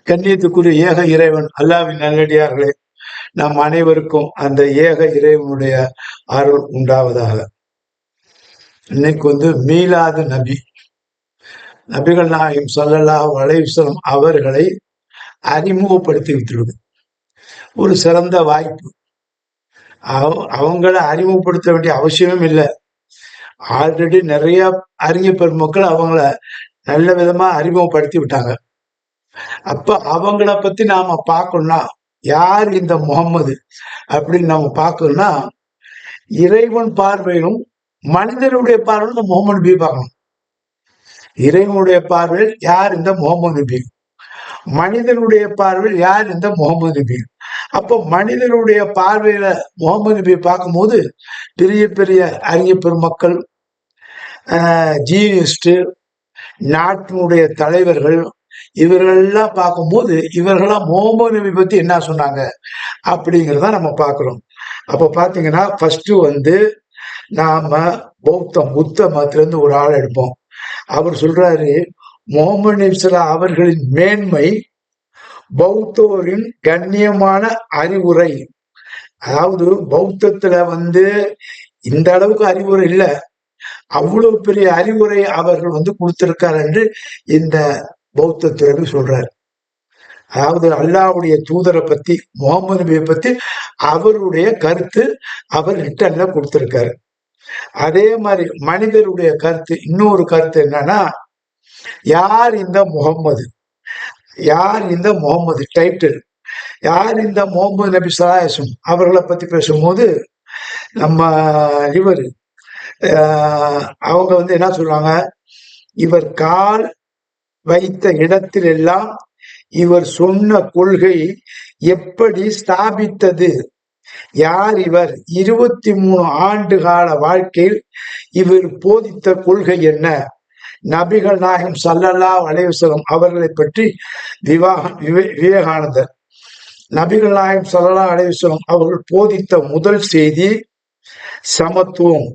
கண்ணியத்துக்குரிய ஏக இறைவன் அல்லாஹ்வின் நல்லடியார்களே, நம் அனைவருக்கும் அந்த ஏக இறைவனுடைய அருள் உண்டாவதாக. இன்னைக்கு மீலாது நபி, நபிகள் நாயகம் ஸல்லல்லாஹு அலைஹி வஸல்லம் அவர்களை அறிமுகப்படுத்தி விட்டுருது ஒரு சிறந்த வாய்ப்பு. அவங்கள அறிமுகப்படுத்த வேண்டிய அவசியமும் இல்லை. ஆல்ரெடி நிறைய அறிஞர் பெருமக்கள் அவங்கள நல்ல விதமா அறிமுகப்படுத்தி விட்டாங்க. அப்ப அவங்கள பத்தி நாம பார்க்கணும்னா, யார் இந்த முகம்மது அப்படின்னு நம்ம பார்க்கணும்னா, இறைவன் பார்வையிலும் மனிதனுடைய பார்வையிலும் இந்த முகமது நபி பார்க்கணும். இறைவனுடைய பார்வையில் யார் இந்த முகமது நபி, மனிதனுடைய பார்வையில் யார் இந்த முகமது நபி. அப்போ மனிதனுடைய பார்வையில முகமது நபியை பார்க்கும்போது பெரிய பெரிய அறிஞர் பெருமக்கள், ஜீனியஸ்ட், நாட்டினுடைய தலைவர்கள், இவர்களெல்லாம் பார்க்கும்போது இவர்களாம் முகமது நபி பத்தி என்ன சொன்னாங்க அப்படிங்கிறத நம்ம பார்க்கிறோம். அப்ப பாத்தீங்கன்னா ஃபர்ஸ்ட் நாம புத்த மதத்துல இருந்து ஒரு ஆள் எடுப்போம். அவர் சொல்றாரு, முகமது நபி அவர்களின் மேன்மை பௌத்தோரின் கண்ணியமான அறிவுரை. அதாவது பௌத்தத்துல இந்த அளவுக்கு அறிவுரை இல்லை, அவ்வளவு பெரிய அறிவுரை அவர்கள் கொடுத்திருக்காரு என்று இந்த பௌத்த துறவி சொல்றாரு. அதாவது அல்லாஹ்வுடைய தூதரை பத்தி, முகமது நபியை பத்தி அவருடைய கருத்து அவர் ரிட்டன்ல கொடுத்திருக்காரு. அதே மாதிரி மனிதருடைய கருத்து, இன்னொரு கருத்து என்னன்னா, யார் இந்த முகம்மது, யார் இந்த முகம்மது டைட்டில், யார் இந்த முகமது நபி ஸல்லல்லாஹு அவர்களை பத்தி பேசும்போது நம்ம இவர் அவங்க என்ன சொல்றாங்க, இவர் கால் வைத்த இடத்தில் எல்லாம் இவர் சொன்ன கொள்கை எப்படி ஸ்தாபித்தது, யார் இவர், 23 ஆண்டு கால வாழ்க்கையில் இவர் போதித்த கொள்கை என்ன, நபிகள் நாயகம் ஸல்லல்லாஹு அலைஹி வஸல்லம் அவர்களை பற்றி விவேகானந்தர், நபிகள் நாயகம் ஸல்லல்லாஹு அலைஹி வஸல்லம் அவர்கள் போதித்த முதல் செய்தி சமத்துவம்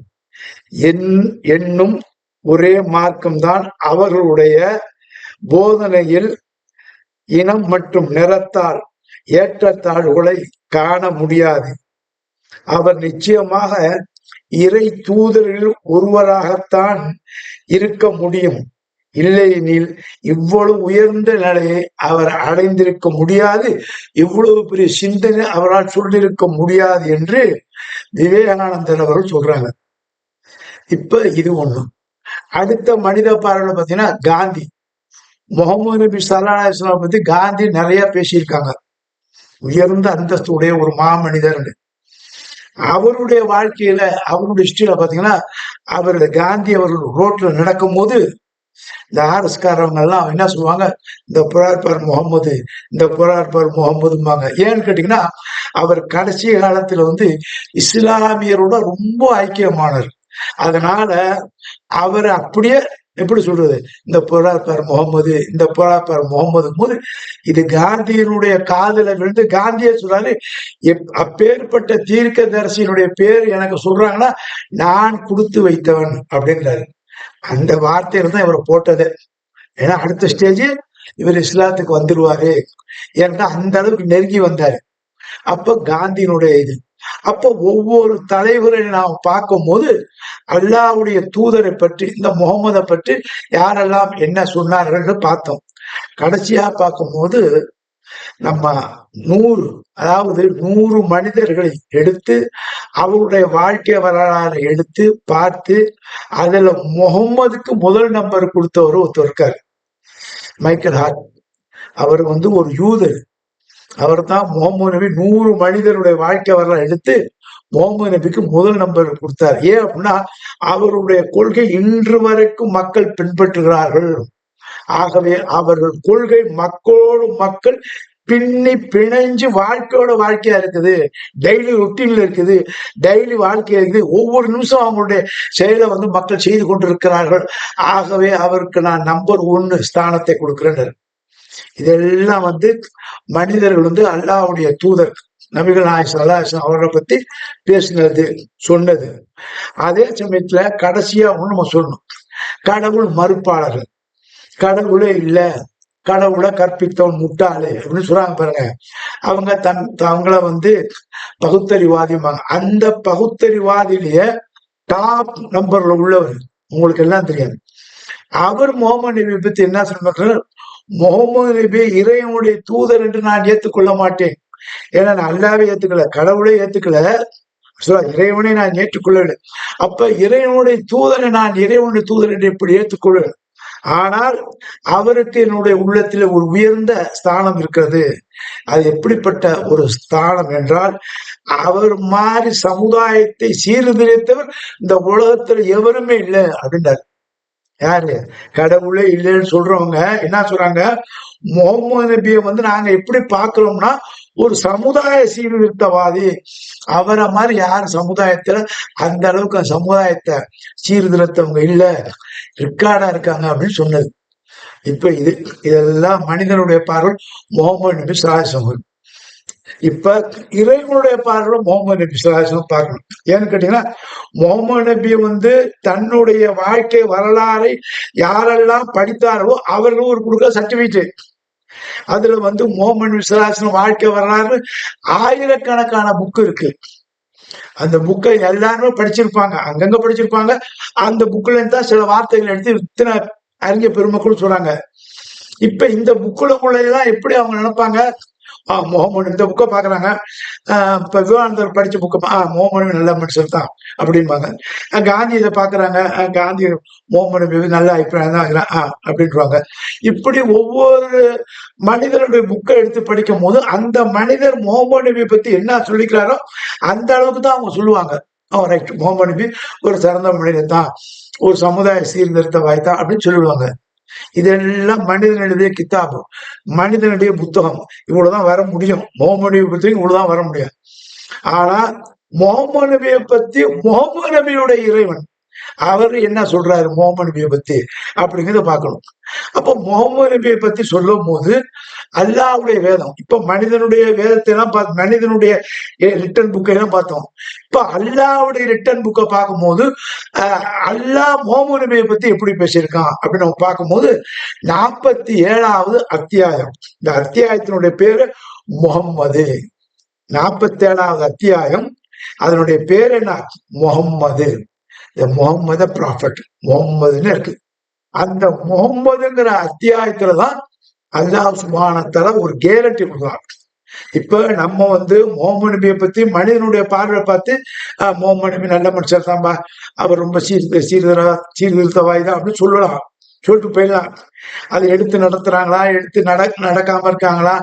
என்னும் ஒரே மார்க்கம்தான். அவர்களுடைய போதனையில் இனம் மற்றும் நிறத்தால் ஏற்றத்தாழ்வுகளை காண முடியாது. அவர் நிச்சயமாக இறை தூதரில் ஒருவராகத்தான் இருக்க முடியும், இல்லையெனில் இவ்வளவு உயர்ந்த நிலையை அவர் அடைந்திருக்க முடியாது, இவ்வளவு பெரிய சிந்தனை அவரால் சொல்லியிருக்க முடியாது என்று விவேகானந்தர் அவர்கள் சொல்றாங்க. இப்ப இது ஒண்ணு. அடுத்த மனித பார்வையில பாத்தீங்கன்னா காந்தி, முகமது நபி ஸல்லல்லாஹு அலைஹி வஸல்லம் பத்தி காந்தி நிறைய பேசியிருக்காங்க. உயர்ந்த அந்தஸ்து உடைய ஒரு மாமனிதர். அவருடைய வாழ்க்கையில, அவருடைய ஹிஸ்டரியில பாத்தீங்கன்னா, காந்தி அவர்கள் ரோட்ல நடக்கும் போது இந்த ஆர்எஸ்காரவங்க எல்லாம் என்ன சொல்லுவாங்க, இந்த புறார் பார் முகமது, இந்த புறார் பார் முகமதும்பாங்க. ஏன்னு கேட்டீங்கன்னா, அவர் கடைசி காலத்துல இஸ்லாமியரோட ரொம்ப ஐக்கியமானார். அதனால அவர் அப்படியே எப்படி சொல்றது, இந்த புறார் பார் முகமது, இந்த புறார் பார் முகமது போது இது காந்தியினுடைய காதல விழுந்து காந்தியே சொல்றாரு, அப்பேற்பட்ட தீர்க்க தரிசியினுடைய பேர் எனக்கு சொல்றாங்கன்னா நான் கொடுத்து வைத்தவன் அப்படின்றாரு. அந்த வார்த்தையில தான் இவரை போட்டது. ஏன்னா அடுத்த ஸ்டேஜ் இவர் இஸ்லாத்துக்கு வந்துருவாரு, ஏன்னா அந்த அளவுக்கு நெருங்கி வந்தாரு. அப்ப காந்தியினுடைய இது. அப்ப ஒவ்வொரு தலைவரை நாம் பார்க்கும் போது அல்லாஹ்வுடைய தூதரை பற்றி, இந்த முகமதை பற்றி யாரெல்லாம் என்ன சொன்னார்கள் பார்த்தோம். கடைசியா பார்க்கும்போது நம்ம 100 மனிதர்களை எடுத்து அவருடைய வாழ்க்கை வரலாறு எடுத்து பார்த்து அதுல முகம்மதுக்கு முதல் நம்பர் கொடுத்தவர் ஒருத்தர் இருக்காரு, மைக்கேல் ஹார்ட். அவர் ஒரு யூதர். அவர் தான் முகமது நபி 100 மனிதருடைய வாழ்க்கை வரலாறு எடுத்து முகமது நபிக்கு முதல் நம்பர் கொடுத்தார். ஏன் அப்படின்னா அவருடைய கொள்கை இன்று வரைக்கும் மக்கள் பின்பற்றுகிறார்கள். ஆகவே அவர்கள் கொள்கை மக்களோடு மக்கள் பின்னி பிணைஞ்சு வாழ்க்கையா இருக்குது, டெய்லி ரொட்டீன்ல இருக்குது, டெய்லி வாழ்க்கையா இருக்குது. ஒவ்வொரு நிமிஷம் அவங்களுடைய செயலை மக்கள் செய்து கொண்டிருக்கிறார்கள். ஆகவே அவருக்கு நான் நம்பர் 1 ஸ்தானத்தை கொடுக்கிறேன். இதெல்லாம் மனிதர்கள் அல்லாஹ்வுடைய தூதர் நபிகள் நாயகம் ஸல்லல்லாஹு அலைஹி வஸல்லம் அவர்களை பத்தி பேசினது, சொன்னது. அதே சமயத்துல கடைசியா நம்ம சொல்லணும், கடவுள் மறுப்பாளர்கள், கடவுளே இல்லை, கடவுளை கற்பித்தவன் முட்டாளு அப்படின்னு சொல்றாங்க பாருங்க. அவங்க அவங்கள வந்து பகுத்தறிவாதிம்பாங்க. அந்த பகுத்தறிவாதிலேயே டாப் நம்பர்ல உள்ளவர் உங்களுக்கு எல்லாம் தெரியாது. அவர் முகமது நபி பத்தி என்ன சொல்றாரு? முகமது நபி இறைவனுடைய தூதர் என்று நான் ஏற்றுக்கொள்ள மாட்டேன். ஏன்னா நான் அல்லாவே ஏத்துக்கல, கடவுளே ஏத்துக்கல, இறைவனை நான் ஏற்றுக்கொள்ளவில்லை. அப்ப இறைவனுடைய தூதரை நான் இறைவனுடைய தூதர் என்று எப்படி ஏற்றுக்கொள்ள? ஆனால் அவருக்கு என்னுடைய உள்ளத்துல ஒரு உயர்ந்த ஸ்தானம் இருக்கிறது. அது எப்படிப்பட்ட ஒரு ஸ்தானம் என்றால், அவர் மாதிரி சமுதாயத்தை சீர்திருத்தவர் இந்த உலகத்துல எவருமே இல்லை அப்படின்றார். யாரு? கடவுளே இல்லைன்னு சொல்றவங்க என்ன சொல்றாங்க? முகமது நபியை வந்து நாங்க எப்படி பாக்குறோம்னா ஒரு சமுதாய சீர்திருத்தவாதி. அவரை மாதிரி யார் சமுதாயத்துல அந்த அளவுக்கு சமுதாயத்தை சீர்திருத்தவங்க இல்ல, ரெக்கார்டா இருக்காங்க அப்படின்னு சொன்னது. இப்ப இதெல்லாம் மனிதனுடைய பார்வை முகமது நபி ஸல்லல்லாஹு. இப்ப இறைவனுடைய பார்வை முகமது நபி ஸல்லல்லாஹு பார்க்கணும். ஏன்னு கேட்டீங்கன்னா, முகமது நபி வந்து தன்னுடைய வாழ்க்கை வரலாறை யாரெல்லாம் படித்தாரோ அவர்கள் ஒரு கொடுக்க சர்டிபிகேட். அதுல வந்து முகமது நபி ஸல்லல்லாஹு வாழ்க்கை வரலாறு ஆயிரக்கணக்கான புக்கு இருக்கு. அந்த புக்கை எல்லாருமே படிச்சிருப்பாங்க, அங்கங்க படிச்சிருப்பாங்க. அந்த புக்ல இருந்து தான் சில வார்த்தைகள் எடுத்து இத்தனை அறிஞர் பெருமக்கள் சொல்றாங்க. இப்ப இந்த புக்குலக்குள்ளதான் எப்படி அவங்க நினைப்பாங்க? முகமது இந்த புக்கை பாக்குறாங்க. இப்ப விவேகானந்தர் படிச்ச புக்கை முகமது நல்ல மனுஷர் தான் அப்படின்பாங்க. காந்தி இதை பாக்குறாங்க, காந்தி முகமது நல்ல அபிப்பிராயம் தான் அப்படின்றாங்க. இப்படி ஒவ்வொரு மனிதனுடைய புக்கை எடுத்து படிக்கும் போது அந்த மனிதர் முகமது நபியை பத்தி என்ன சொல்லிக்கிறாரோ அந்த அளவுக்கு தான் அவங்க சொல்லுவாங்க. ரைட், முகமது நபி ஒரு சிறந்த மனிதன் தான், ஒரு சமுதாய சீர்திருத்த வாய்த்தான் அப்படின்னு சொல்லிடுவாங்க. இதெல்லாம் மனிதன் எழுதிய கித்தாபு, மனிதனுடைய புத்தகம். இவ்வளவுதான் வர முடியும். முகமது நபி பத்தி இவ்வளவுதான் வர முடியும். ஆனா முகமது நபியை பத்தி முகமது நபியுடைய இறைவன் அவர் என்ன சொல்றாரு முகமது நபியை பத்தி அப்படிங்கிறத பார்க்கணும். அப்ப முகமது நபியை பத்தி சொல்லும் போது அல்லாஹ்வுடைய வேதம், இப்ப மனிதனுடைய வேதத்தை எல்லாம் பார்த்து மனிதனுடைய ரிட்டன் புக்கை எல்லாம் பார்த்தோம். இப்ப அல்லாஹ்வுடைய ரிட்டன் புக்கை பார்க்கும்போது அல்லாஹ் முகமது நபியை பத்தி எப்படி பேசியிருக்கான் அப்படின்னு நம்ம பார்க்கும்போது 47வது அத்தியாயம். இந்த அத்தியாயத்தினுடைய பேரு முகம்மது. 47வது அத்தியாயம், அதனுடைய பேர் என்ன? முகம்மது. முகம்மது ப்ராஃபட், முகம்மதுன்னு இருக்கு. அந்த முகம்மதுங்கிற அத்தியாயத்துலதான் அல்லாஹ் சுப்ஹானஹு வ தஆலா ஒரு கேரண்டி கொடுக்குறான். இப்ப நம்ம வந்து முகமது நபியை பத்தி மனிதனுடைய பார்வை பார்த்து முகமது நபி நல்ல மனுஷர் தான்பா, அவர் ரொம்ப சீர்திருத்தவாய் தான் அப்படின்னு சொல்லலாம், சொல்லிட்டு போயிடலாம். அதை எடுத்து நடத்துறாங்களா, எடுத்து நடக்காம இருக்காங்களா,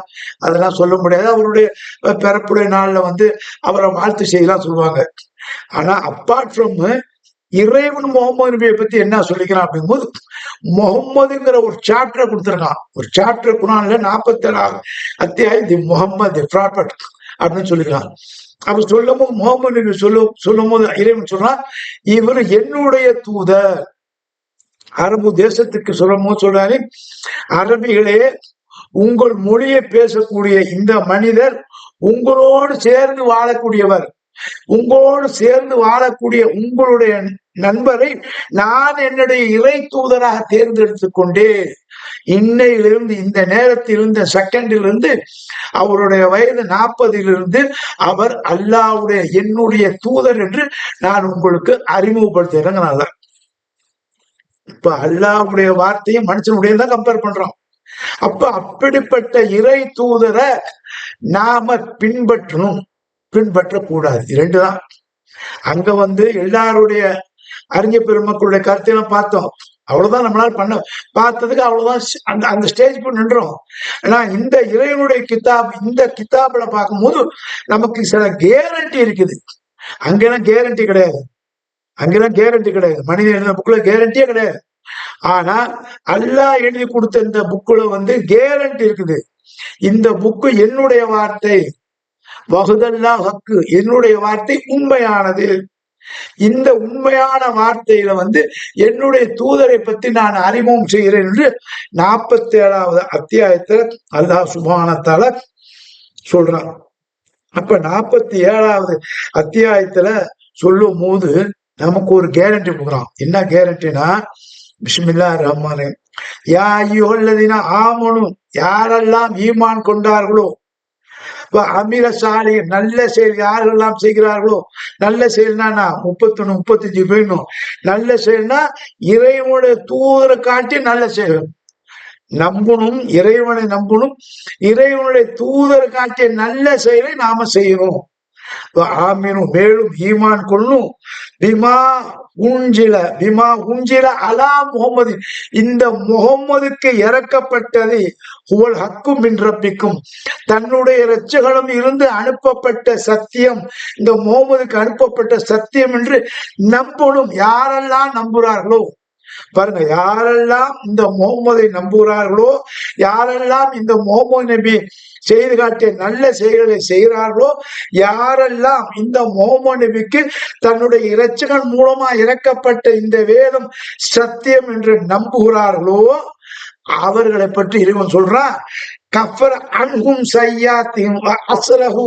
அதெல்லாம் சொல்ல முடியாது. அவருடைய பிறப்புடைய நாள்ல வந்து அவரை வாழ்த்து செய்யலாம் சொல்லுவாங்க. ஆனா அப்பார்ட் ஃப்ரம் இறைவன் முகமது நபியை பத்தி என்ன சொல்லிக்கிறான் அப்படிங்கும்போது முகம்மதுங்கிற ஒரு சாப்டரை கொடுத்துருக்கான். ஒரு சாப்டர் குரான்ல 47வது அத்தியாயம் தி முகம்மது ப்ராஃபட் அப்படின்னு சொல்லிக்கிறான். அப்ப சொல்லும் போது முகமது நபி சொல்லும் போது இறைவன் சொல்றான், இவர் என்னுடைய தூதர். அரபு தேசத்துக்கு சொல்லும் போது சொல்றாரு, அரபிகளே உங்கள் மொழியை பேசக்கூடிய இந்த மனிதர் உங்களோடு சேர்ந்து வாழக்கூடியவர், உங்களோடு சேர்ந்து வாழக்கூடிய உங்களுடைய நண்பரை நான் என்னுடைய இறை தூதராக தேர்ந்தெடுத்துக் கொண்டேன். இன்னையிலிருந்து, இந்த நேரத்தில், இந்த செகண்டிலிருந்து, அவருடைய வயது 40 அவர் அல்லாஹ்வுடைய என்னுடைய தூதர் என்று நான் உங்களுக்கு அறிமுகப்படுத்துறேங்கனால. இப்ப அல்லாஹ்வுடைய வார்த்தையும் மனுஷனுடைய தான் கம்பேர் பண்றோம். அப்ப அப்படிப்பட்ட இறை தூதரை நாம பின்பற்றக்கூடாது. இரண்டுதான். அங்க வந்து எல்லாருடைய அறிஞர் பெருமக்களுடைய கருத்தையெல்லாம் பார்த்தோம். அவ்வளவுதான் நம்மளால பார்த்ததுக்கு அவ்வளவுதான். அந்த ஸ்டேஜ் போய் நின்றோம். ஆனா இந்த இறைவனுடைய இந்த கிதாபுல பார்க்கும்போது நமக்கு சில கேரண்டி இருக்குது. அங்கெல்லாம் கேரண்டி கிடையாது. மனிதன் எழுதின புக்ல கேரண்டியே கிடையாது. ஆனா அல்லாஹ் எழுதி கொடுத்த இந்த புக்குல வந்து கேரண்டி இருக்குது. இந்த புக்கு என்னுடைய வார்த்தை, வஹுதல்லாஹ் ஹக்கு, என்னுடைய வார்த்தை உண்மையானது. இந்த உண்மையான வார்த்தையில வந்து என்னுடைய தூதரை பத்தி நான் அறிமுகம் செய்கிறேன் என்று 47வது அத்தியாயத்துல அல்லாஹ் சுப்ஹானஹு வ தஆலா சொல்றான். அப்ப 47வது அத்தியாயத்துல சொல்லும் போது நமக்கு ஒரு கேரண்டி கொடுக்குறான். என்ன கேரண்டினா, பிஸ்மில்லாஹிர் ரஹ்மானிர் ரஹீம், யா அய்யுஹல்லதீன ஆமனு, யாரெல்லாம் ஈமான் கொண்டார்களோ, அமில சாலி, நல்ல செயல் யாரெல்லாம் செய்கிறார்களோ, நல்ல செயல்னா 31 35 போயிடணும். நல்ல செயல்னா இறைவனுடைய தூதரை காட்டி நல்ல செயல் நம்பணும், இறைவனை நம்பணும், இறைவனுடைய தூதரை காட்டிய நல்ல செயலை நாம செய்யணும். ஆமீனும், மேலும் ஈமான் கொள்ளும். பிமா உஞ்சில அலா முகமது, இந்த முகம்மதுக்கு இறக்கப்பட்டது ஹுவல் ஹக்கும் மின் ரப்பிக்கும், தன்னுடைய இரட்சகனும் இருந்து அனுப்பப்பட்ட சத்தியம், இந்த முகம்மதுக்கு அனுப்பப்பட்ட சத்தியம் என்று நம்பணும். யாரெல்லாம் நம்புகிறார்களோ பாருங்க, யாரெல்லாம் இந்த முகம்மதை நம்புகிறார்களோ, யாரெல்லாம் இந்த முகமது நபி செய்து காட்டிய நல்ல செயல்களை செய்கிறார்களோ, யாரெல்லாம் இந்த முகமது நபிக்கு தன்னுடைய இரட்சகன் மூலமா இறக்கப்பட்ட இந்த வேதம் சத்தியம் என்று நம்புகிறார்களோ, அவர்களை பற்றி இறைவன் சொல்றான், கஃபர் அன்ஹும் சய்யாத்திஹிம் அஸ்லஹு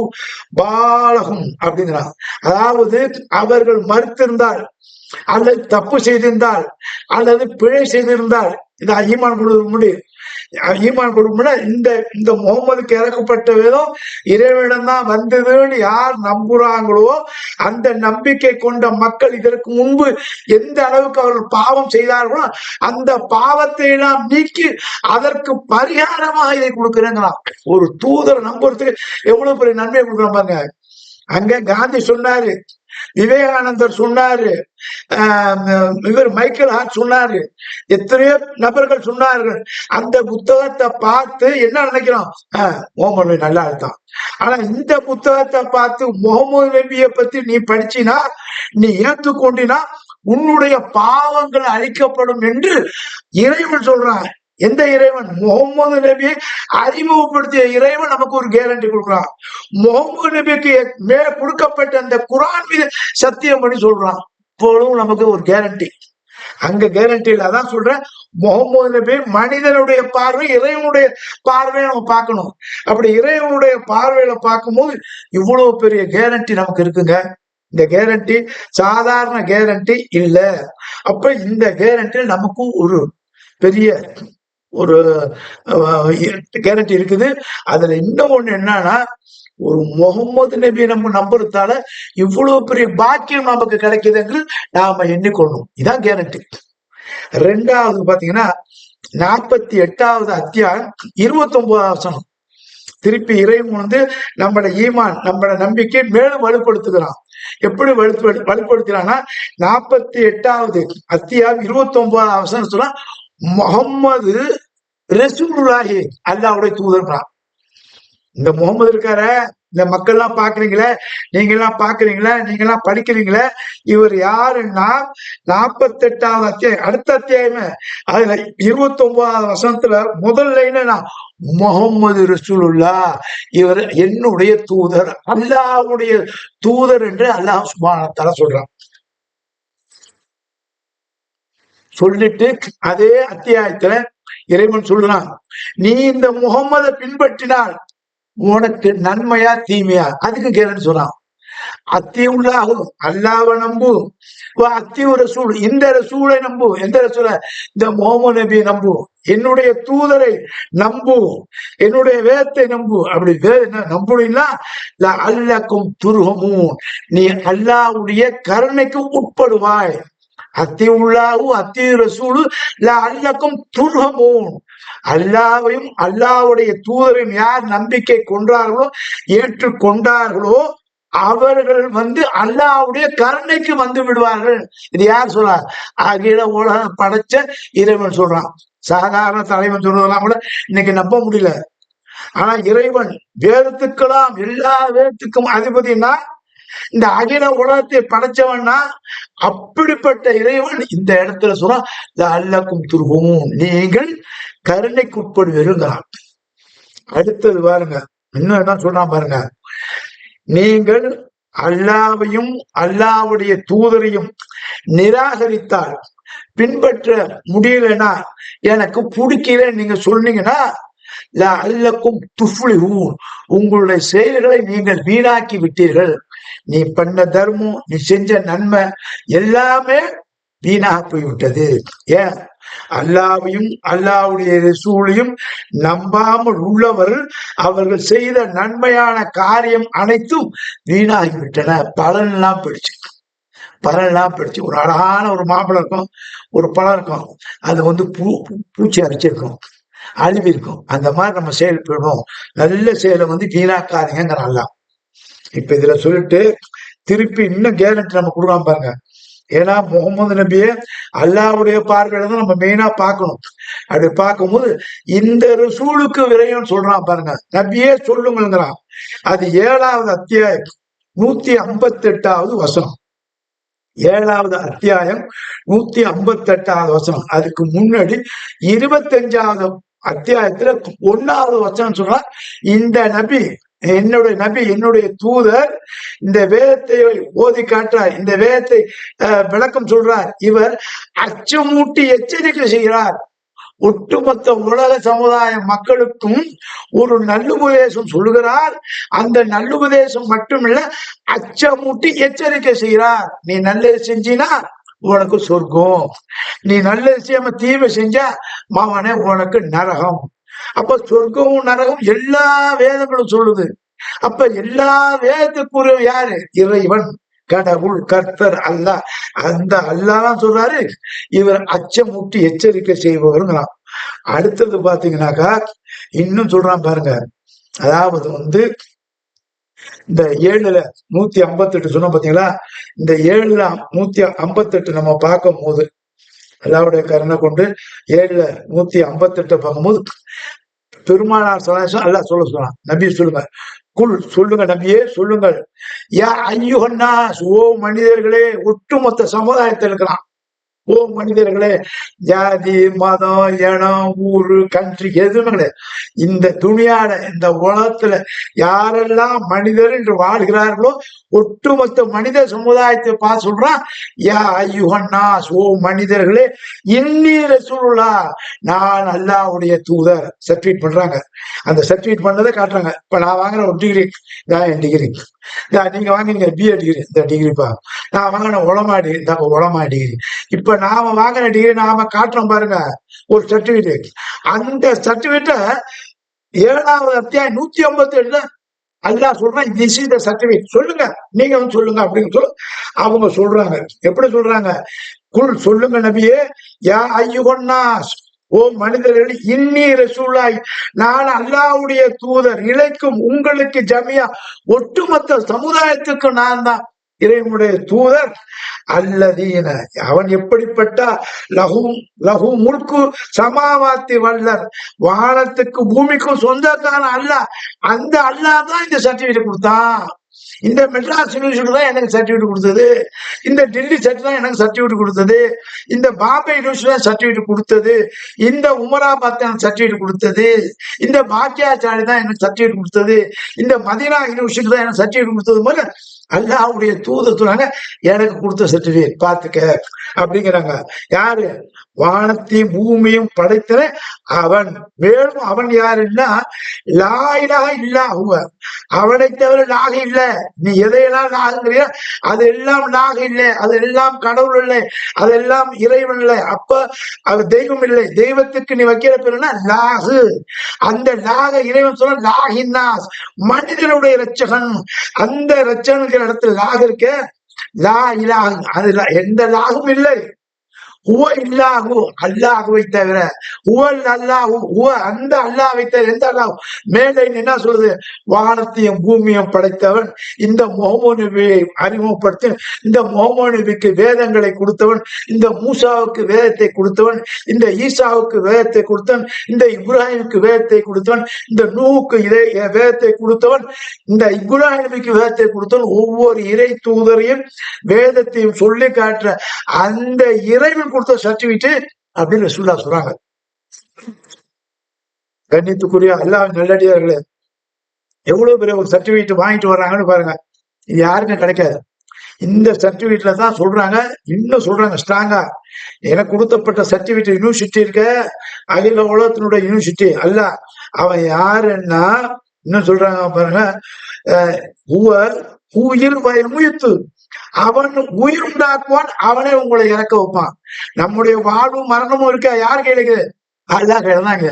பாலஹும் அப்படிங்கிறான். அதாவது அவர்கள் மறுத்திருந்தால், அல்லது தப்பு செய்திருந்தால், அல்லது பிழை செய்திருந்தால், இந்த ஈமான் கொடுக்க முடியும். ஈமான் கொடுக்க இந்த முகம்மதுக்கு இறக்கப்பட்ட வேதம் இறைவனிடம் தான் வந்ததுன்னு யார் நம்புறாங்களோ, அந்த நம்பிக்கை கொண்ட மக்கள் இதற்கு முன்பு எந்த அளவுக்கு அவர்கள் பாவம் செய்தார்களோ அந்த பாவத்தை எல்லாம் நீக்கி அதற்கு பரிகாரமாக இதை கொடுக்கிறேங்களாம். ஒரு தூதரை நம்புறதுக்கு எவ்வளவு பெரிய நன்மை கொடுக்குறோம் பாருங்க. அங்க காந்தி சொன்னாரு, விவேகானந்தர் சொன்னாரு, இவர் மைக்கேல் ஹார்ட் சொன்னாரு, எத்தனையோ நபர்கள் சொன்னார்கள். அந்த புத்தகத்தை பார்த்து என்ன நினைக்கிறோம், முகமது நபி நல்லா இருந்தான். ஆனா இந்த புத்தகத்தை பார்த்து முகமது நபியை பத்தி நீ படிச்சினா, நீ ஏற்றுக்கொண்டினா உன்னுடைய பாவங்கள் அழிக்கப்படும் என்று இறைவன் சொல்றான். எந்த இறைவன்? முகமது நபியை அறிமுகப்படுத்திய இறைவன் நமக்கு ஒரு கேரண்டி கொடுக்குறான். முகமது நபிக்கு மேல கொடுக்கப்பட்ட அந்த குரான் மீது சத்தியம் பண்ணி சொல்றான். இப்பொழுதும் நமக்கு ஒரு கேரண்டி. அங்க கேரண்டியில் அதான் சொல்றேன், முகமது நபி மனிதனுடைய பார்வை, இறைவனுடைய பார்வையை நம்ம பார்க்கணும். அப்படி இறைவனுடைய பார்வையில பார்க்கும்போது இவ்வளவு பெரிய கேரண்டி நமக்கு இருக்குங்க. இந்த கேரண்டி சாதாரண கேரண்டி இல்ல. அப்ப இந்த கேரண்டியில் நமக்கும் ஒரு பெரிய ஒரு கேரண்டி இருக்குது. அதுல இன்னும் ஒண்ணு என்னன்னா, ஒரு முகமது நபி நம்ம நம்புறதால இவ்வளவு பெரிய பாக்கியம் நமக்கு கிடைக்குதுன்னு நாம எண்ணிக்கொள்ளணும். இதான் கேரண்டி. ரெண்டாவது பாத்தீங்கன்னா 48வது அத்தியாயம் 29வது வசனம். திருப்பி இறைவன் நம்மளோட ஈமான், நம்மளோட நம்பிக்கை மேலும் வலுப்படுத்துகிறான். எப்படி வலுப்படுத்துறான்னா, 48வது அத்தியாயம் 29வது வசனம் சொன்னா, முகம்மது ரசூலுல்லாஹி, அல்லாஹ்வுடைய தூதர்தான். இந்த முகமது இருக்கார, இந்த மக்கள் எல்லாம் பாக்குறீங்களே, நீங்க எல்லாம் பாக்குறீங்களே, நீங்க எல்லாம் படிக்கிறீங்களே, இவர் யாருன்னா 48வது அத்தியாயம், அடுத்த அத்தியாயமே அதுல 29வது வசனத்துல முதல் லைனா, முகம்மது ரசூலுல்லாஹ், இவர் என்னுடைய தூதர், அல்லாஹ்வுடைய தூதர் என்று அல்லாஹ் சுப்ஹானஹு வ தஆலா சொல்றான். சொல்லிட்டு அதே அத்தியாயத்துல இறைவன் சொல்றான், நீ இந்த முகம்மதை பின்பற்றினால் உனக்கு நன்மையா தீமையா, அதுக்கு கேளுன்னு சொல்றான். அத்தியுள்ளாகும், அல்லாஹ்வை நம்பு, அத்தியு ரசூல், இந்த ரசூலை நம்பு. எந்த ரசூலை? இந்த முகமது நபியை நம்பு, என்னுடைய தூதரை நம்பு, என்னுடைய வேதத்தை நம்பு. அப்படி நம்புனா அல்லக்கும் துருகமும், நீ அல்லாஹ்வுடைய கருணைக்கு உட்படுவாய். அத்தியுள்ளாஹு அத்தியு ரசூலு அல்லக்கும் துர்ஹமூன், அல்லாஹ்வையும் அல்லாஹ்வுடைய தூதரையும் யார் நம்பிக்கை கொண்டார்களோ, ஏற்றுக்கொண்டார்களோ, அவர்கள் அல்லாஹ்வுடைய கருணைக்கு வந்து விடுவார்கள். இது யார் சொல்றார்? அகில உலகம் படைச்ச இறைவன் சொல்றான். சாதாரண தலைவன் சொல்றதெல்லாம் கூட இன்னைக்கு நம்ப முடியல. ஆனா இறைவன் வேதத்துக்கெல்லாம், எல்லா வேதத்துக்கும் அதிபதினா இந்த அகில உலகத்தை படைச்சவன்னா அப்படிப்பட்ட இறைவன் இந்த இடத்துல சொல்றா, அல்லக்கும் துருகும், நீங்கள் கருணைக்கு உட்படுவீர்கள். அடுத்தது பாருங்க, இன்னும் என்ன சொல்றான் பாருங்க, நீங்கள் அல்லாஹ்வையும் அல்லாஹ்வுடைய தூதரையும் நிராகரித்தால், பின்பற்ற முடியலன்னா, எனக்கு பிடிக்கல நீங்க சொன்னீங்கன்னா, அல்லக்கும் துஃப்லிஹூன், உங்களுடைய செயல்களை நீங்கள் வீணாக்கி விட்டீர்கள். நீ பண்ண தர்மம், நீ செஞ்ச நன்மை எல்லாமே வீணாக போய்விட்டது. ஏன்? அல்லாவையும் அல்லாவுடைய ரசூலையும் நம்பாமல் உள்ளவர்கள் அவர்கள் செய்த நன்மையான காரியம் அனைத்தும் வீணாகிவிட்டன. பலன்லாம் போயிடுச்சு. ஒரு அழகான ஒரு மாம்பழம் இருக்கும், ஒரு பழம் இருக்கும், அது பூச்சி அரைச்சிருக்கும், அழுவி இருக்கும். அந்த மாதிரி நம்ம செயல் போயிடும். நல்ல செயலை வீணாக்காதீங்கிற அல்லா. இப்ப இதுல சொல்லிட்டு திருப்பி இன்னும் கேரண்டி நம்ம கொடுக்காம பாருங்க. ஏன்னா முகமது நபியே அல்லாவுடைய பார்வையில தான் நம்ம மெயினா பார்க்கணும். அப்படி பார்க்கும்போது இந்த ரசூலுக்கு விரையும் சொல்றான் பாருங்க. நபியே சொல்லுங்கிறான். அது 7வது அத்தியாயம் 158வது வசனம். 7வது அத்தியாயம் 158வது வசனம். அதுக்கு முன்னாடி 25வது அத்தியாயத்துல 1வது வசனம் சொல்றான். இந்த நபி என்னுடைய தூதர் இந்த வேதத்தை ஓதி காட்டுறார், இந்த வேதத்தை விளக்கம் சொல்றார். இவர் அச்சமூட்டி எச்சரிக்கை செய்கிறார். ஒட்டுமொத்த உலக சமுதாய மக்களுக்கும் ஒரு நல்லுபதேசம் சொல்லுகிறார். அந்த நல்லுபதேசம் மட்டுமில்ல, அச்சமூட்டி எச்சரிக்கை செய்கிறார். நீ நல்லது செஞ்சினா உனக்கு சொர்க்கம், நீ நல்லது செய்யாம தீமை செஞ்சா மாவனே உனக்கு நரகம். அப்ப சொர்க்கமும் நரகம் எல்லா வேதங்களும் சொல்லுது. அப்ப எல்லா வேதத்துக்குரிய யாரு? இறைவன், கடவுள், கர்த்தர், அல்லாஹ். அந்த அல்லாஹ் சொல்றாரு இவர் அச்சமூட்டி எச்சரிக்கை செய்பவருங்கிறான். அடுத்தது பாத்தீங்கன்னாக்கா இன்னும் சொல்றான் பாருங்க. அதாவது இந்த 7ல 158 சொன்ன பாத்தீங்களா? இந்த 7ல 158 நம்ம பார்க்கும் போது அல்லாவுடைய கருணை கொண்டு 7ல 158 பார்க்கும்போது பெருமானார் சலாசம் அல்லா சொல்றான். நபி சொல்லுங்க, சொல்லுங்க நபியே சொல்லுங்கள். யா ஐயுஹன்னாஸ், ஓ மனிதர்களே, ஒட்டுமொத்த சமுதாயத்தில் இருக்கிறான். ஓ மனிதர்களே, ஜாதி மதம் இனம் ஊரு கண்ட்ரி எதுவுமே கிடையாது. இந்த துணியாட இந்த உலகத்துல யாரெல்லாம் மனிதர் என்று வாழ்கிறார்களோ ஒட்டுமொத்த மனித சமுதாயத்தை பார்த்து சொல்றான். யா ஐயுஹன்னாஸ், ஓ மனிதர்களே, இன்னி ரசூலுல்லாஹ், நான் அல்லாஹ்வுடைய தூதர். சர்டிஃபிகேட் பண்றாங்க. அந்த சர்டிஃபிகேட் பண்ணதை காட்டுறாங்க. இப்ப நான் வாங்குற ஒரு டிகிரி, என் டிகிரி. நீங்க வாங்கினீங்க பிஏ டிகிரி, இந்த டிகிரிப்பா. நான் வாங்கின உலமா டிகிரி, இந்த உலமா டிகிரி. இப்ப நாம வாங்கின டிகிரி நாம காட்டுறோம் பாருங்க, ஒரு சர்டிபிகேட். அந்த சர்டிபிகேட்டை 7வது அத்தியாயம் 157 அல்லாஹ் சொல்றான், திஸ் இஸ் தி சர்டிபிகேட். சொல்லுங்க, நீங்க சொல்லுங்க அப்படின்னு சொல்லி அவங்க சொல்றாங்க. எப்படி சொல்றாங்க? சொல்லுங்க நபியே, யா ஐயுஹன்னாஸ், ஓ மனிதர்கள், இன்னி ரசூலுல்லாஹ், நான் அல்லாஹ்வுடைய தூதர், இலைக்கும் உங்களுக்கு ஜமியா, ஒட்டுமொத்த சமுதாயத்துக்கு நான் தான் இறைவனுடைய தூதர். அல்லதீன, அவன் எப்படிப்பட்ட லஹு முல்கு சமாவாத்தி வல்லர், வானத்துக்கு பூமிக்கும் சொந்தக்கான அல்லாஹ். அந்த அல்லாஹ் தான் இந்த சர்டிபிகேட் கொடுத்தான். இந்த மெட்ராஸ் யூனிவர்சிட்டி தான் எனக்கு சர்டிபிகேட் கொடுத்தது, இந்த டெல்லி சர்டிஃபிகேட் தான் எனக்கு சர்டிபிகேட் கொடுத்தது, இந்த பாம்பே யூனிவர்சிட்டி தான் சர்டிபிகேட் கொடுத்தது, இந்த உமராபாத் எனக்கு சர்டிபிகேட் கொடுத்தது, இந்த பாக்கியாச்சாரி தான் எனக்கு சர்டிபிகேட் கொடுத்தது, இந்த மதீனா யூனிவர்சிட்டி தான் எனக்கு சர்டிபிகேட் கொடுத்தது போல அல்லாஹ்வுடைய தூதர் சொன்னாங்க எனக்கு கொடுத்த சர்டிபிகேட் பார்த்துக்க அப்படிங்கிறாங்க. யாரு? வானத்தையும் பூமியும் படைத்தன அவன். மேலும் அவன் யாருன்னா லா இலாஹ இல்லா ஹுவ, அவனை தவிர லாக இல்லை. நீ எதையெல்லாம் லாகுங்கிறிய அதெல்லாம் லாக இல்லை, அதெல்லாம் கடவுள் இல்லை, அதெல்லாம் இறைவன் இல்லை. அப்ப அது தெய்வம் இல்லை. தெய்வத்துக்கு நீ வைக்கிற பேருன்னா லாகு. அந்த லாக இறைவன் சொல்ல லாஹின்னாஸ், மனிதனுடைய இரட்சகன். அந்த இரட்சகனுக்கு இடத்துல லாக இருக்க, லா இலாஹ, அது எந்த லாகும் இல்லை. அல்லாஹுவை தவிர, அந்த அல்லாஹ்வை தவிர எந்த அல்லாஹ்? மேலே என்ன சொல்லுது? வானத்தையும் பூமியும் படைத்தவன், இந்த முஹம்மது நபியை அறிமுகப்படுத்தி, இந்த முஹம்மது நபிக்கு வேதங்களை கொடுத்தவன், இந்த மூசாவுக்கு வேதத்தை கொடுத்தவன், இந்த ஈசாவுக்கு வேதத்தை கொடுத்தவன், இந்த இப்ராஹிமுக்கு வேதத்தை கொடுத்தவன், இந்த நூஹுக்கு வேதத்தை கொடுத்தவன், இந்த இப்ராஹிம் நபிக்கு வேதத்தை கொடுத்தவன். ஒவ்வொரு இறை தூதரையும் வேதத்தையும் சொல்லி காட்டுற அந்த இறைவன் கொடுத்த சர்டிபிகேட் அப்படின்னு ரசூலுல்லாஹ் சொல்றாங்க. கண்ணியத்துக்குரிய அல்லாஹ் நல்லடியார்களே, எவ்வளவு பெரிய ஒரு சர்டிபிகேட் வாங்கிட்டு வர்றாங்கன்னு பாருங்க. இது யாருக்கும் கிடைக்காது. இந்த சர்டிபிகேட்ல தான் சொல்றாங்க, இன்னும் சொல்றாங்க ஸ்ட்ராங்கா, எனக்கு கொடுத்தப்பட்ட சர்டிபிகேட் யூனிவர்சிட்டி இருக்க, அகில உலகத்தினுடைய யூனிவர்சிட்டி அல்ல. அவன் யாருன்னா இன்னும் சொல்றாங்க பாருங்க, உயிர் முயத்து, அவன் உயிர் உண்டாக்குவான், அவனே உங்களை இறக்க வைப்பான். நம்முடைய வாழ்வும் மரணமும் இருக்க யார் கையில? அல்லாஹ் கையிலதாங்க.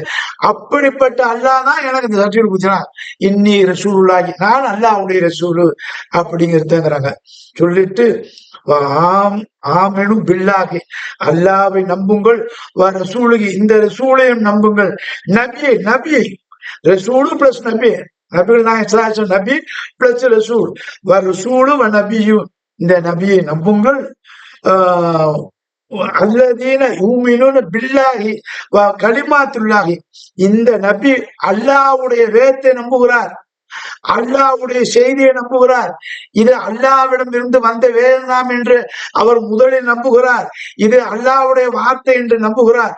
அப்படிப்பட்ட அல்லாஹ் தான் எனக்கு இந்த சர்டிபிகேட் கொடுத்தான். இன்னி ரசூலுல்லாஹி, நான் அல்லாஹ்வுடைய ரசூலு அப்படிங்கிறதுங்கிறாங்க. சொல்லிட்டு ஆமெனு பில்லாஹி, அல்லாஹ்வை நம்புங்கள், ரசூலுகி, இந்த ரசூலையும் நம்புங்கள். நபியை, நபியை, ரசூலு பிளஸ் நபி, நபிகள் நாயகம் நபி பிளஸ் ரசூல், ரசூலு நபியும், இந்த நபியை நம்புங்கள். அல்லதீன யூமினூன பில்லாஹி வ கலிமாத்துல்லாஹி, இந்த நபி அல்லாஹ்வுடைய வேதத்தை நம்புகிறார், அல்லாஹ்வுடைய செய்தியை நம்புகிறார். இது அல்லாஹ்விடம் இருந்து வந்த வேதம் என்று அவர் முதலில் நம்புகிறார். இது அல்லாஹ்வுடைய வார்த்தை என்று நம்புகிறார்.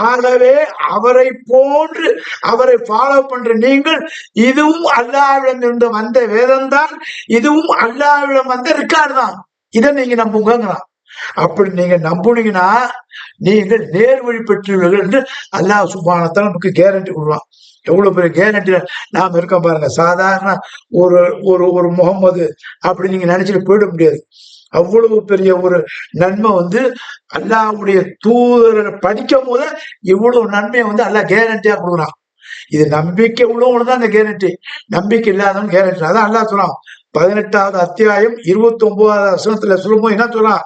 ஆகவே அவரை போன்று அவரை ஃபாலோ பண்ற நீங்கள், இதுவும் அல்லாஹ்விடம் இருந்து வந்த வேதம் தான், இதுவும் அல்லாஹ்விடம் வந்த ரெக்கார்டு தான், இதை நீங்க நம்புங்கிறான். அப்படி நீங்க நம்புனீங்கன்னா நீங்கள் நேர் வழி பெற்றுள்ளீர்கள் என்று அல்லாஹ் சுப்ஹானஹு வ தஆலா நமக்கு கேரண்டி கொடுவான். எவ்வளவு பெரிய கேரண்டி நாம இருக்கோம் பாருங்க. சாதாரண ஒரு ஒரு ஒரு முகம்மது அப்படி நீங்க நினைச்சிட்டு போயிட முடியாது. அவ்வளவு பெரிய ஒரு நன்மை அல்லாஹ்வுடைய தூதரை படிக்கும் போது இவ்வளவு நன்மையை அல்லாஹ் கேரண்டியா கொடுக்குறான். இது நம்பிக்கை உள்ளவங்க தான் இந்த கேரண்டி, நம்பிக்கை இல்லாதவங்க கேரண்டி. அதான் அல்லாஹ் சொல்றான் 18வது அத்தியாயம் 29வது வசனத்துல சொல்லும்போது என்ன சொல்றான்?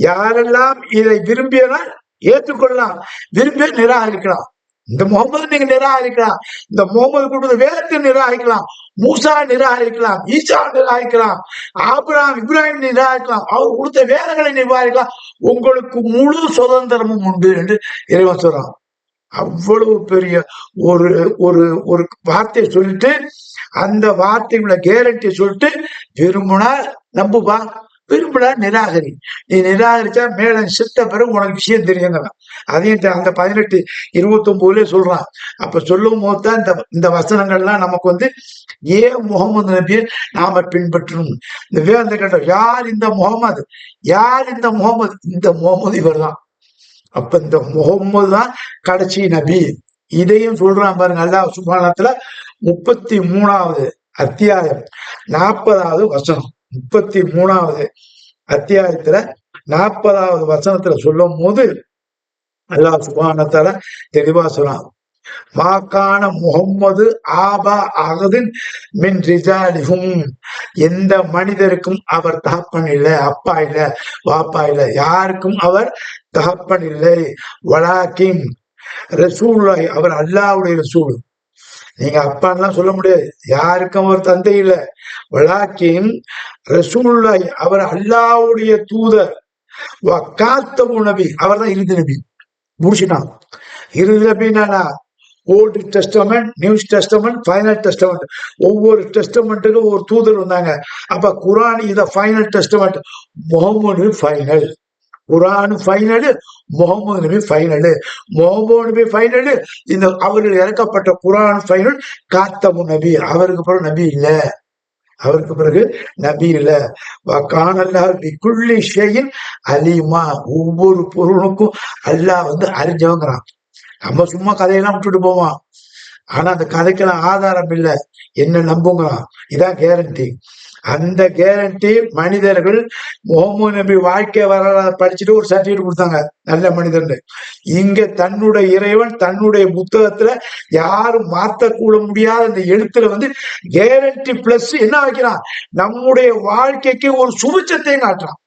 யாரெல்லாம் இதை விரும்பியனால் ஏற்றுக்கொள்ளலாம், விரும்பிய நிராகரிக்கலாம். இந்த முகமது நீங்க நிராகரிக்கலாம், இந்த முகமது கொடுத்த வேதத்தை நிராகரிக்கலாம், மூசா நிராகரிக்கலாம், ஈசா நிராகரிக்கலாம், ஆபிரகாம் இப்ராஹிம் நிராகரிக்கலாம், அவர் கொடுத்த வேதங்களை நிராகரிக்கலாம், உங்களுக்கு முழு சுதந்திரமும் உண்டு என்று இறைவன் சொல்றான். அவ்வளவு பெரிய ஒரு ஒரு ஒரு வார்த்தையை சொல்லிட்டு, அந்த வார்த்தைகளை கேரண்டியை சொல்லிட்டு, விரும்பினா நம்புவா, விரும்பினா நிராகரி. நீ நிராகரிச்சா மேல செத்த பிறகு உனக்கு விஷயம் தெரியுங்கிறான். அதையும் அந்த 18:29 சொல்றான். அப்ப சொல்லும் போதுதான் இந்த வசனங்கள்லாம் நமக்கு ஏன் முகமது நபியை நாம பின்பற்றணும். இந்த வேத கேட்டோம், யார் இந்த முகமது, யார் இந்த முகமது? இந்த முகமது இவர் தான். அப்ப இந்த முகம்மது தான் கடைசி நபி. இதையும் சொல்றான் பாருங்க அல்லாஹ் சுப்ஹானஹு வ தஆலா 33வது அத்தியாயம் 40வது வசனம். 33வது அத்தியாயத்துல 40வது வசனத்துல சொல்லும் போது அல்லாஹ் சுப்ஹானஹு வ தஆலா தெளிவா சொல்றான், மாகான முகம்மது ஆபா அகதின் மின் ரிஜாலிஹும், எந்த மனிதருக்கும் அவர் தகப்பன் இல்லை, அப்பா இல்லை, வாப்பா இல்லை, யாருக்கும் அவர் தகப்பன் இல்லை. வலாக்கின் ரசூலுல்லாஹி, அவர் அல்லாஹ்வுடைய ரசூல். நீங்க அப்பான்லாம் சொல்ல முடியாது, யாருக்கும் அவர் தந்தை இல்லை. வலாக்கின் ரசூலுல்லாஹி, அவர் அல்லாஹ்வுடைய தூதர். காத்தபு நபி, அவர் தான் இறுதி நபி. முடிச்சுட்டான். இறுதி நபின்னா Old Testament, New Testament, final testament. ஒவ்வொரு டெஸ்டமெண்ட்டுக்கும் ஒரு தூதர் வந்தாங்க. அப்ப குரான் இத final testament, Muhammad final. Quran final, Muhammad நபி ஃபைனலு. முகமது நபி ஃபைனலு, இந்த அவர்கள் இறக்கப்பட்ட குரான் ஃபைனல். காத்தபு நபி, அவருக்கு பிறகு நபி இல்ல, அவருக்கு பிறகு நபி இல்ல. கானல்லாஹ் பிகுல்லி ஷைஇன் அலீமா, ஒவ்வொரு பொருளுக்கும் அல்லாஹ் அறிஞ்சவங்கிறான். நம்ம சும்மா கதையெல்லாம் விட்டுட்டு போவோம், ஆனா அந்த கதைக்கெல்லாம் ஆதாரம் இல்லை, என்ன நம்புங்கிறான். இதான் கேரண்டி. அந்த கேரண்டி மனிதர்கள் முகமது நபி வாழ்க்கை வரலாறு படிச்சுட்டு ஒரு சர்டிபிகேட் கொடுத்தாங்க, நல்ல மனிதன். இங்க தன்னுடைய இறைவன் தன்னுடைய புத்தகத்துல யாரும் மாற்றக்கூட முடியாத அந்த எழுத்துல கேரண்டி பிளஸ் என்ன வைக்கிறான்? நம்முடைய வாழ்க்கைக்கு ஒரு சுபிச்சத்தையும் காட்டுறான்,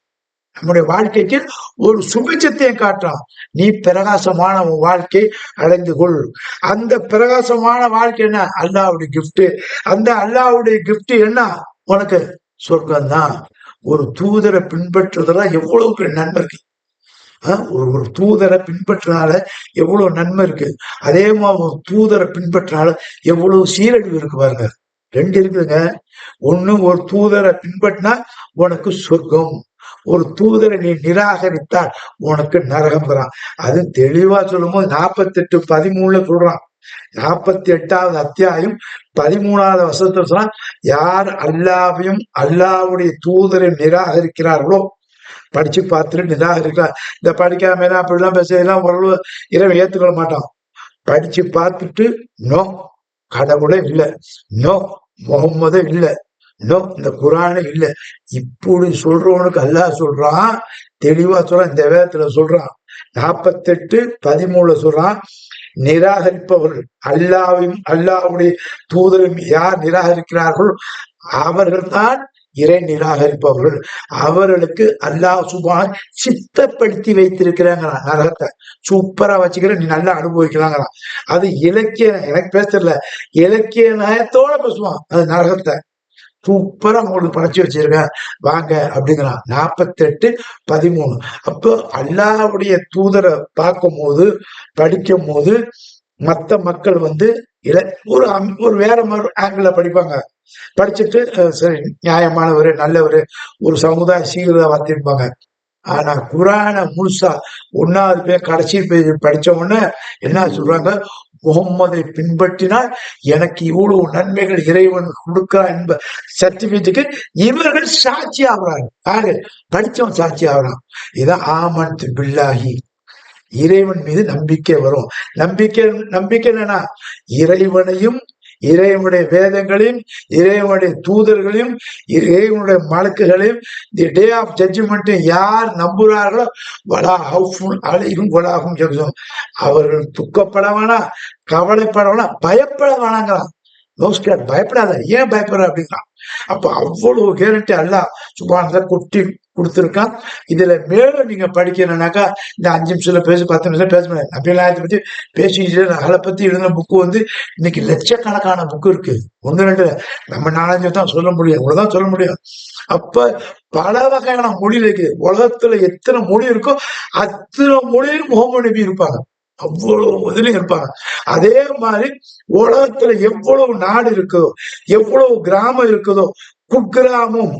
நம்முடைய வாழ்க்கைக்கு ஒரு சுபிச்சத்தையும் காட்டுறான். நீ பிரகாசமான வாழ்க்கை அடைந்து கொள். அந்த பிரகாசமான வாழ்க்கை என்ன? அல்லாஹ்வுடைய கிஃப்ட். அந்த அல்லாஹ்வுடைய கிஃப்ட் என்ன? உனக்கு சொர்க்கம் தான். ஒரு தூதரை பின்பற்றுறதுல எவ்வளவு பெரிய நன்மை இருக்கு. ஒரு தூதரை பின்பற்றினால எவ்வளவு நன்மை இருக்கு. அதே மாதிரி ஒரு தூதரை பின்பற்றினால எவ்வளவு சீரழிவு இருக்கு பாருங்க. ரெண்டு இருக்குதுங்க. ஒண்ணு, ஒரு தூதரை பின்பற்றினா உனக்கு சொர்க்கம், ஒரு தூதரை நீ நிராகரித்தால் உனக்கு நரகம்ங்கிறான். அது தெளிவா சொல்லும் போது 48:13 சொல்றான். 48வது அத்தியாயம் 13வது வசனத்துல சொன்னா, யார் அல்லாவையும் அல்லாவுடைய தூதரை நிராகரிக்கிறார்களோ, படிச்சு பார்த்துட்டு நிராகரிக்கிறார். இந்த படிக்காம அப்படிலாம் பேசலாம் ஓரளவு இறைவன் ஏத்துக்கொள்ள மாட்டான். படிச்சு பார்த்துட்டு நோ கடவுளே இல்லை, நோ முகம்மதே இல்லை, இன்னும் இந்த குரானே இல்ல. இப்படி சொல்றவனுக்கு அல்லாஹ் சொல்றான், தெளிவா சொல்றான், இந்த வேதத்துல சொல்றான். 48:13 சொல்றான், நிராகரிப்பவர்கள் அல்லாவையும் அல்லாவுடைய தூதரும் யார் நிராகரிக்கிறார்கள் அவர்கள் தான் இறை நிராகரிப்பவர்கள். அவர்களுக்கு அல்லாஹ் சுபான் சித்தப்படுத்தி வைத்திருக்கிறாங்க நரகத்தை. சூப்பரா வச்சுக்கிற நீ நல்லா அனுபவிக்கலாங்கிறான். அது இலக்கிய, எனக்கு பேச தெரியல, இலக்கிய நயத்தோட பேசுவான் அது நரகத்தை. சூப்பரா உங்களுக்கு படைச்சு வச்சிருக்கேன் வாங்க அப்படிங்கிறான். 48:13. அப்போ அல்லாஹ்வுடைய தூதரை பார்க்கும் போது, படிக்கும் போது மத்த மக்கள் வந்து ஒரு வேற மாதிரி ஆங்கிள் படிப்பாங்க. படிச்சுட்டு சரி நியாயமானவர், நல்லவர், ஒரு சமுதாய சீர்திருத்தவாதிம்பாங்க. ஆனா குரான முழுசா 1வது பேர் கடைசி பேர் படிச்ச உடனே என்ன சொல்றாங்க, முகம்மதை பின்பற்றினால் எனக்கு இவ்வளவு நன்மைகள் இறைவன் கொடுக்கிறான் என்ப சர்டிபிகேட்டுக்கு இவர்கள் சாட்சி ஆகுறாங்க. யாரு? படிச்சவன் சாட்சி ஆகுறான். இதான் ஆமன்து பில்லாஹி, இறைவன் மீது நம்பிக்கை வரும். நம்பிக்கை என்னன்னா, இறைவனையும் இறைவனுடைய வேதங்களையும் இறைவனுடைய தூதர்களையும் இறைவனுடைய மலக்குகளையும் தி டே ஆஃப் ஜட்ஜ்மெண்ட் யார் நம்புகிறார்களோ வலா ஹவுஃபுன் அலைஹிம் வலா ஹும் யஹ்சனூன், அவர்கள் துக்கப்பட வேணாம், கவலைப்பட வேணாம், பயப்பட வேணாங்கிறான். பயப்படாத. ஏன் பயப்படுற அப்படிங்கிறான். அப்ப அவ்வளவு கேரண்டி அல்லாஹ் சுப்ஹானஹு கொட்டி கொடுத்துருக்கான். இதுல மேலும் நீங்க படிக்கணும்னாக்கா இந்த 5 நிமிஷத்துல பேச 10 நிமிஷம் பேச முடியாது. நபிகளாயத்தை பத்தி பேசிக்கிட்டு நகலை பத்தி எழுதின புக்கு வந்து இன்னைக்கு லட்சக்கணக்கான புக்கு இருக்கு. 1 2 நம்ம 4 தான் சொல்ல முடியும், இவ்வளவுதான் சொல்ல முடியும். அப்ப பல வகையான மொழி இருக்குது. உலகத்துல எத்தனை மொழி இருக்கோ அத்தனை மொழியிலும் முகமது நபி இருப்பாங்க. அவ்வளவு இதுலயும் இருப்பாங்க. அதே மாதிரி உலகத்துல எவ்வளவு நாடு இருக்குதோ, எவ்வளவு கிராமம் இருக்குதோ, குக்கிராமம்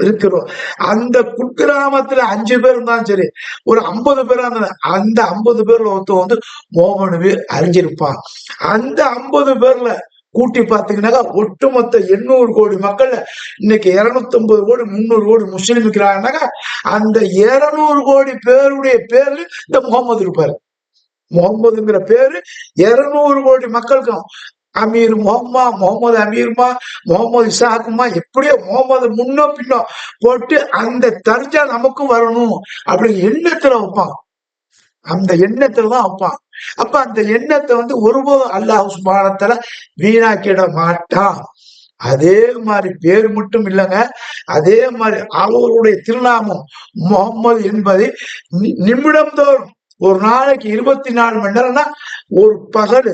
இருக்கிறோம், அந்த குக்கிராமத்துல 5 பேர் இருந்தாலும் சரி, ஒரு 50 பேரா இருந்தாலும் அந்த 50 பேர்ல ஒருத்தர் வந்து முகமது நபி அறிஞ்சிருப்பான். அந்த 50 பேர்ல கூட்டி பார்த்தீங்கன்னாக்கா ஒட்டுமொத்த 800 கோடி மக்கள்ல இன்னைக்கு 250 கோடி 300 கோடி முஸ்லீம் இருக்கிறாங்கன்னாக்கா அந்த 200 கோடி பேருடைய பேர்ல இந்த முகமது இருப்பாரு. முகமதுங்கிற பேரு 200 கோடி மக்களுக்கும் அமீர் முகமது அமீர்மா, முகமது இசாக்குமா, எப்படியோ முகமது முன்னோ பின்னோ போட்டு அந்த தர்ஜா நமக்கும் வரணும் அப்படிங்கிற எண்ணத்துல வைப்பான். அந்த எண்ணத்துல தான் வைப்பான். அப்ப அந்த எண்ணத்தை வந்து ஒருபோதும் அல்லாஹ் சுப்ஹானஹு வ தஆலா வீணாக்கிட மாட்டான். அதே மாதிரி பேர் மட்டும் இல்லைங்க, அதே மாதிரி அவருடைய திருநாமம் முகம்மது என்பதை நிமிடம் தோறும், ஒரு நாளைக்கு 24 மணி நேரம்னா ஒரு பகல்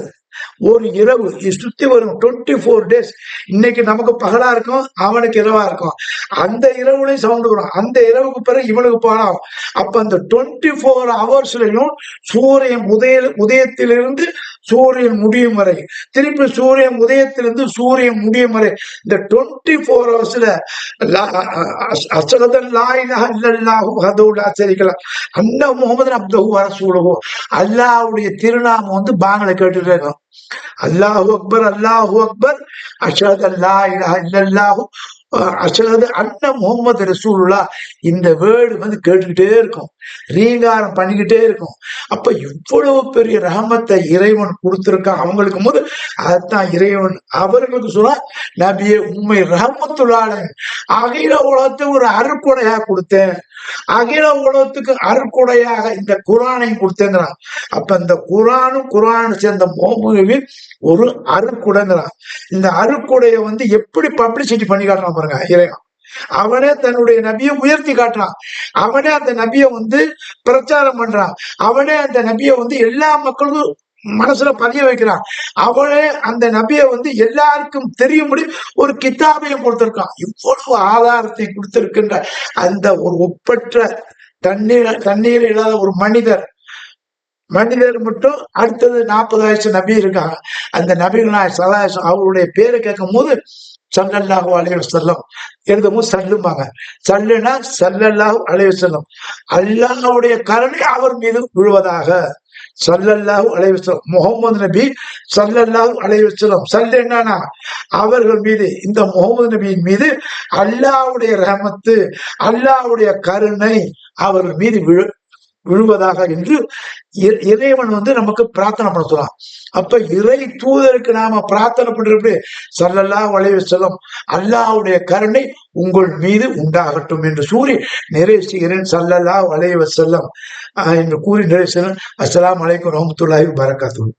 ஒரு இரவு சுத்தி வரும் 24 days. இன்னைக்கு நமக்கு பகலா இருக்கும், அவனுக்கு இரவா இருக்கும். அந்த இரவுலையும் சவுண்ட் வரும், அந்த இரவுக்கு பிறகு இவனுக்கு பாடம். அப்ப அந்த 24 hours சூரியன் உதயத்திலிருந்து சூரியன் முடியும் வரை, திருப்பி சூரியன் உதயத்திலிருந்து சூரியன் முடியும் வரை, இந்த 24 hours அஸ்ஹது லா இலாஹ இல்லல்லாஹு வஹ்தஹு லா ஷரீக லஹு அன்ன முஹம்மதன் அப்துஹு வ ரசூலுஹு, அல்லாஹ்வுடைய திருநாமம் வந்து பாங்கல கேட்டுட்டே இருக்கும். அல்லாஹு அக்பர் அல்லாஹு அக்பர் அஷ்ஹது அல்லா இலாஹ இல்லல்லாஹு அஷ்ஹது அன்ன முஹம்மது ரசூலுல்லாஹ், இந்த வேர்டு வந்து கேட்டுக்கிட்டே இருக்கும், ரீங்காரம் பண்ணிக்கிட்டே இருக்கும். அப்ப இவ்வளவு பெரிய ரஹமத்தை இறைவன் கொடுத்திருக்கான் அவங்களுக்கு போது, அதைத்தான் இறைவன் அவர்களுக்கு சொன்னா, நபியே உண்மை ரஹமத்துல்லாஹ், அகில உலகத்துக்கு ஒரு அருட்கொடையா கொடுத்தேன், அகில உலகத்துக்கு அருட்கொடையாக இந்த குரானை கொடுத்தேங்கிறான். அப்ப இந்த குரான் சேர்ந்த முகமது ஒரு அருட்கொடைங்கிறான். இந்த அருட்கொடைய வந்து எப்படி பப்ளிசிட்டி பண்ணி காட்டுறான் பாருங்க இறைவன். அவனே தன்னுடைய நபியை உயர்த்தி காட்டுறான், அவனே அந்த நபியை வந்து பிரச்சாரம் பண்றான், அவனே அந்த நபியை வந்து எல்லா மக்களுக்கும் மனசுல பதிய வைக்கிறான், அவனே அந்த நபியை வந்து எல்லாருக்கும் தெரியும்படி ஒரு கிதாபையும் கொடுத்திருக்கான். இவ்வளவு ஆதாரத்தை கொடுத்திருக்கின்ற அந்த ஒரு ஒப்பற்ற தண்ணீர் இல்லாத ஒரு மனிதர் மட்டும் அடுத்தது 40 வயசு நபி இருக்காங்க. அந்த நபிகளாய் சலாஹம் அவருடைய பேரை கேட்கும் போது ஸல்லல்லாஹு அலைஹி வஸல்லம் எழுதும் போது சல்லும்பாங்க. சல்லுனா ஸல்லல்லாஹு அலைஹி வஸல்லம், அல்லாஹ்வுடைய கருணை அவர் மீது விழுவதாக. ஸல்லல்லாஹு அலைஹி வஸல்லம் முகமது நபி ஸல்லல்லாஹு அலைஹி வஸல்லம், சல்லு என்னன்னா அவர்கள் மீது, இந்த முகமது நபியின் மீது அல்லாஹ்வுடைய ரஹமத்து, அல்லாஹ்வுடைய கருணை அவர்கள் மீது விழுவதாக என்று இறைவன் நமக்கு பிரார்த்தனை பண்ண சொல்லலாம். அப்ப இறை தூதருக்கு நாம பிரார்த்தனை பண்றது ஸல்லல்லாஹு அலைஹி வஸல்லம் அல்லாஹ்வுடைய கருணை உங்கள் மீது உண்டாகட்டும் என்று கூறி நிறைவு செய்கிறேன். ஸல்லல்லாஹு அலைஹி வஸல்லம் என்று கூறி நிறைவு செய்கிறேன். அஸ்ஸலாமு அலைக்கும் வரஹ்மத்துல்லாஹி வபரகாத்துஹு.